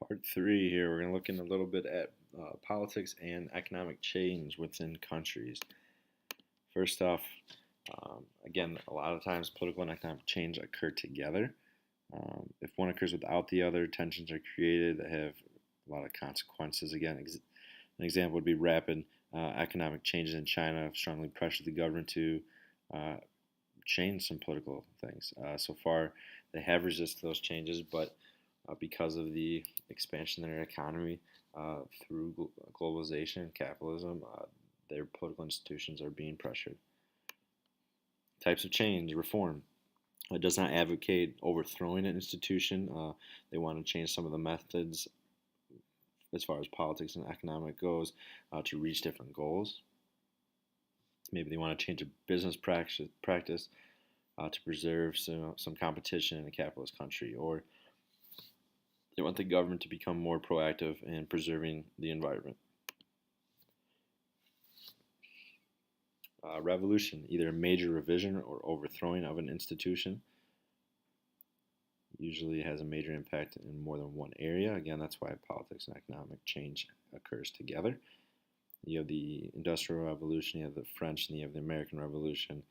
Part three here, we're going to look in a little bit at politics and economic change within countries. First off, again, a lot of times political and economic change occur together. If one occurs without the other, tensions are created that have a lot of consequences. Again, an example would be rapid economic changes in China have strongly pressured the government to uh, change some political things. So far, they have resisted those changes, but because of the expansion in their economy through globalization and capitalism, their political institutions are being pressured. Types of change, reform. It does not advocate overthrowing an institution. They want to change some of the methods as far as politics and economic goes to reach different goals. Maybe they want to change a business practice to preserve some competition in a capitalist country, or they want the government to become more proactive in preserving the environment. Revolution, either a major revision or overthrowing of an institution, usually has a major impact in more than one area. Again, that's why politics and economic change occurs together. You have the Industrial Revolution, you have the French, and you have the American Revolution,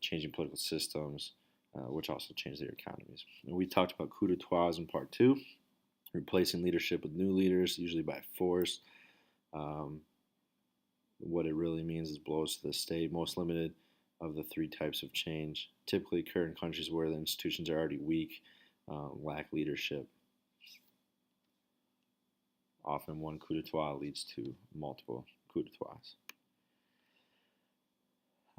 changing political systems, which also changed their economies. And we talked about coup d'etats in part two, replacing leadership with new leaders, usually by force. What it really means is blows to the state. Most limited of the three types of change typically occur in countries where the institutions are already weak, lack leadership. Often one coup d'etat leads to multiple coup d'etats.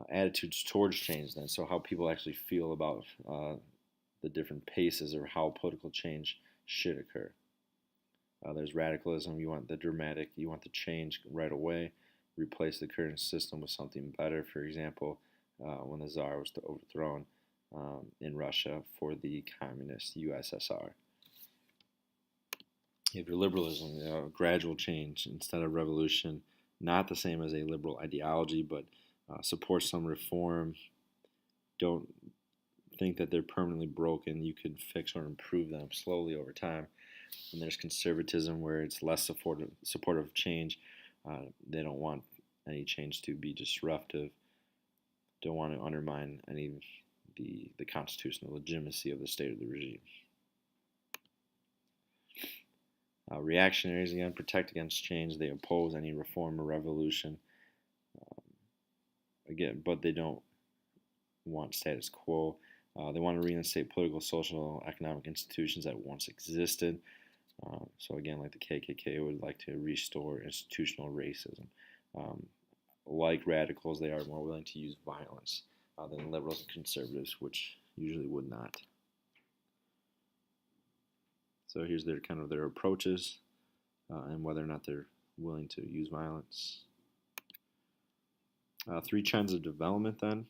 Attitudes towards change then, so how people actually feel about the different paces or how political change should occur. There's radicalism, you want the dramatic, you want the change right away, replace the current system with something better. For example, when the Tsar was overthrown in Russia for the communist USSR. You have your liberalism, gradual change instead of revolution, not the same as a liberal ideology, but supports some reform. Don't think that they're permanently broken. You can fix or improve them slowly over time. And there's conservatism where it's less supportive of change. They don't want any change to be disruptive. Don't want to undermine any of the constitutional legitimacy of the state or the regime. Reactionaries, again, protect against change. They oppose any reform or revolution. Again, but they don't want status quo. They want to reinstate political, social, economic institutions that once existed. So again, like the KKK would like to restore institutional racism. Like radicals, they are more willing to use violence than liberals and conservatives, which usually would not. So here's their approaches and whether or not they're willing to use violence. Three trends of development then.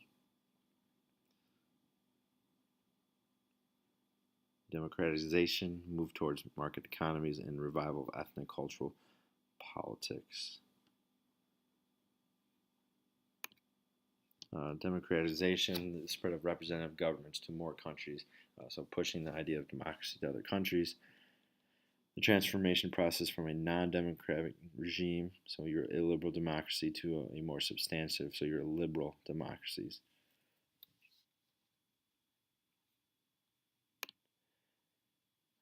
Democratization, move towards market economies, and revival of ethnic cultural politics. Democratization, the spread of representative governments to more countries, so pushing the idea of democracy to other countries. The transformation process from a non-democratic regime, so your illiberal democracy, to a more substantive, so your liberal democracies.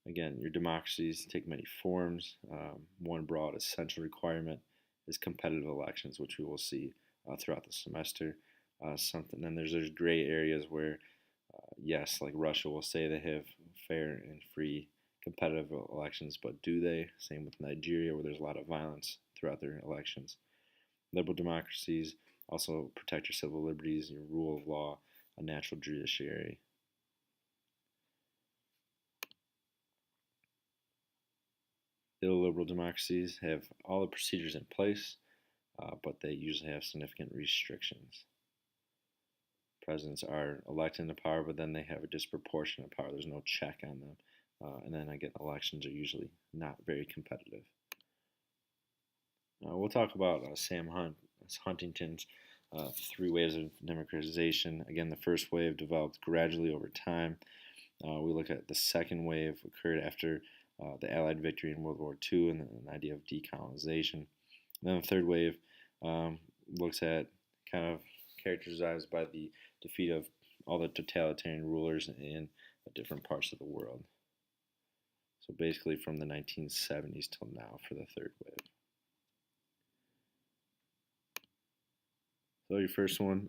Again, your democracies take many forms. One broad essential requirement is competitive elections, which we will see throughout the semester. Then there's gray areas where, yes, like Russia will say they have fair and free competitive elections, but do they? Same with Nigeria, where there's a lot of violence throughout their elections. Liberal democracies also protect your civil liberties, your rule of law, a natural judiciary. Illiberal democracies have all the procedures in place, but they usually have significant restrictions. Presidents are elected into power, but then they have a disproportionate power. There's no check on them. And then again, elections are usually not very competitive. We'll talk about Huntington's three waves of democratization. Again, the first wave developed gradually over time. We look at the second wave occurred after the Allied victory in World War II and the idea of decolonization. And then the third wave looks at kind of characterized by the defeat of all the totalitarian rulers in different parts of the world. So basically from the 1970s till now for the third wave. So your first one,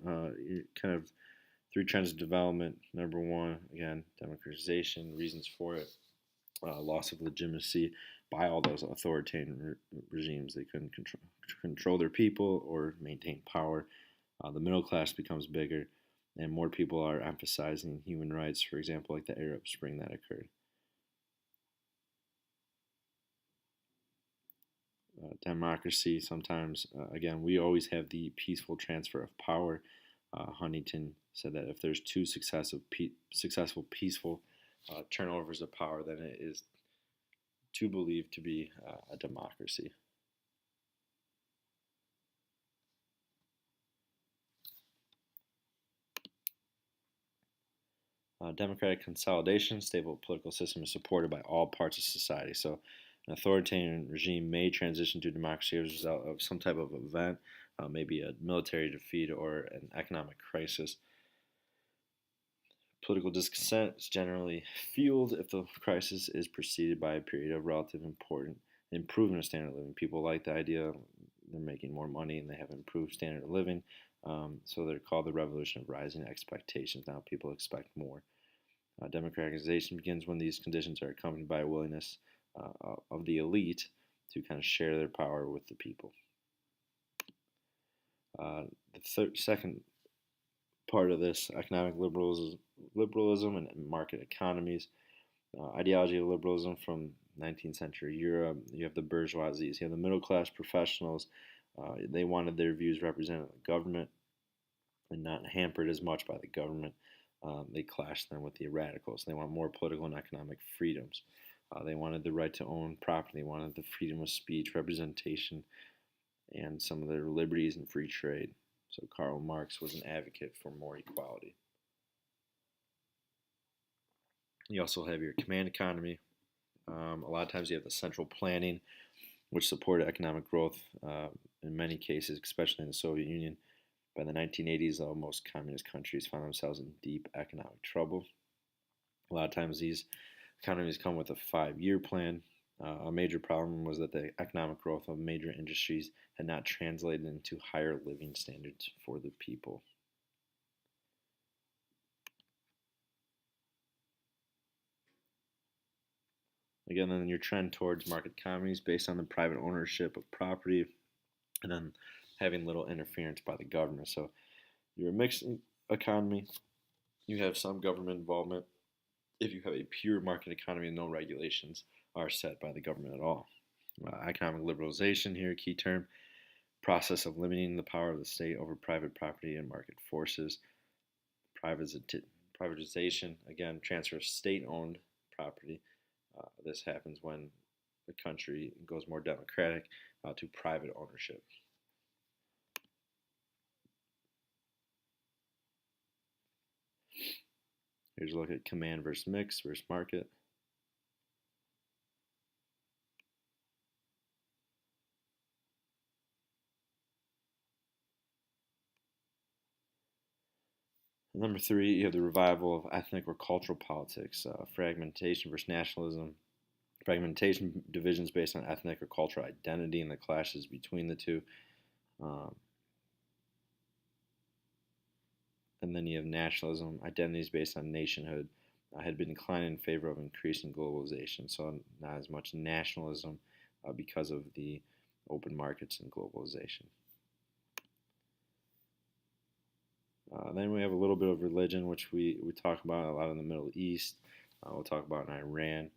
kind of three trends of development. Number one, again, democratization, reasons for it, loss of legitimacy by all those authoritarian regimes. They couldn't control their people or maintain power. The middle class becomes bigger, and more people are emphasizing human rights, for example, like the Arab Spring that occurred. Democracy, sometimes, again, we always have the peaceful transfer of power. Huntington said that if there's two successful, peaceful turnovers of power, then it is to believe to be a democracy. Democratic consolidation, stable political system is supported by all parts of society. So an authoritarian regime may transition to democracy as a result of some type of event, maybe a military defeat or an economic crisis. Political dissent is generally fueled if the crisis is preceded by a period of relative important improvement of standard of living. People like the idea they're making more money and they have improved standard of living, so they're called the revolution of rising expectations. Now people expect more. Democratization begins when these conditions are accompanied by a willingness of the elite to kind of share their power with the people. The second part of this, economic liberalism and market economies. Ideology of liberalism from 19th century Europe. You have the bourgeoisie, you have the middle class professionals. They wanted their views represented in the government and not hampered as much by the government. They clashed then with the radicals. They want more political and economic freedoms. They wanted the right to own property. They wanted the freedom of speech, representation, and some of their liberties and free trade. So Karl Marx was an advocate for more equality. You also have your command economy. A lot of times you have the central planning, which supported economic growth in many cases, especially in the Soviet Union. By the 1980s, most communist countries found themselves in deep economic trouble. A lot of times these economies come with a 5-year plan. A major problem was that the economic growth of major industries had not translated into higher living standards for the people. Again, then your trend towards market economies based on the private ownership of property and then having little interference by the government. So you're a mixed economy. You have some government involvement. If you have a pure market economy, no regulations are set by the government at all. Economic liberalization here, key term, process of limiting the power of the state over private property and market forces. Privatization, again, transfer of state-owned property. This happens when the country goes more democratic to private ownership. Here's a look at command versus mix versus market. Number 3, you have the revival of ethnic or cultural politics, fragmentation versus nationalism. Fragmentation, divisions based on ethnic or cultural identity and the clashes between the two. And then you have nationalism, identities based on nationhood had been declining in favor of increasing globalization. So not as much nationalism because of the open markets and globalization. Then we have a little bit of religion, which we talk about a lot in the Middle East. We'll talk about in Iran.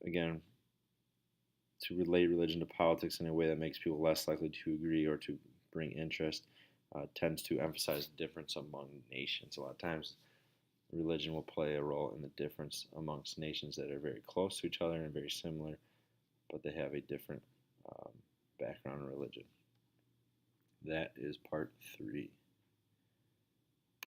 Again, to relate religion to politics in a way that makes people less likely to agree or to bring interest tends to emphasize the difference among nations. A lot of times, religion will play a role in the difference amongst nations that are very close to each other and very similar, but they have a different background in religion. That is part 3.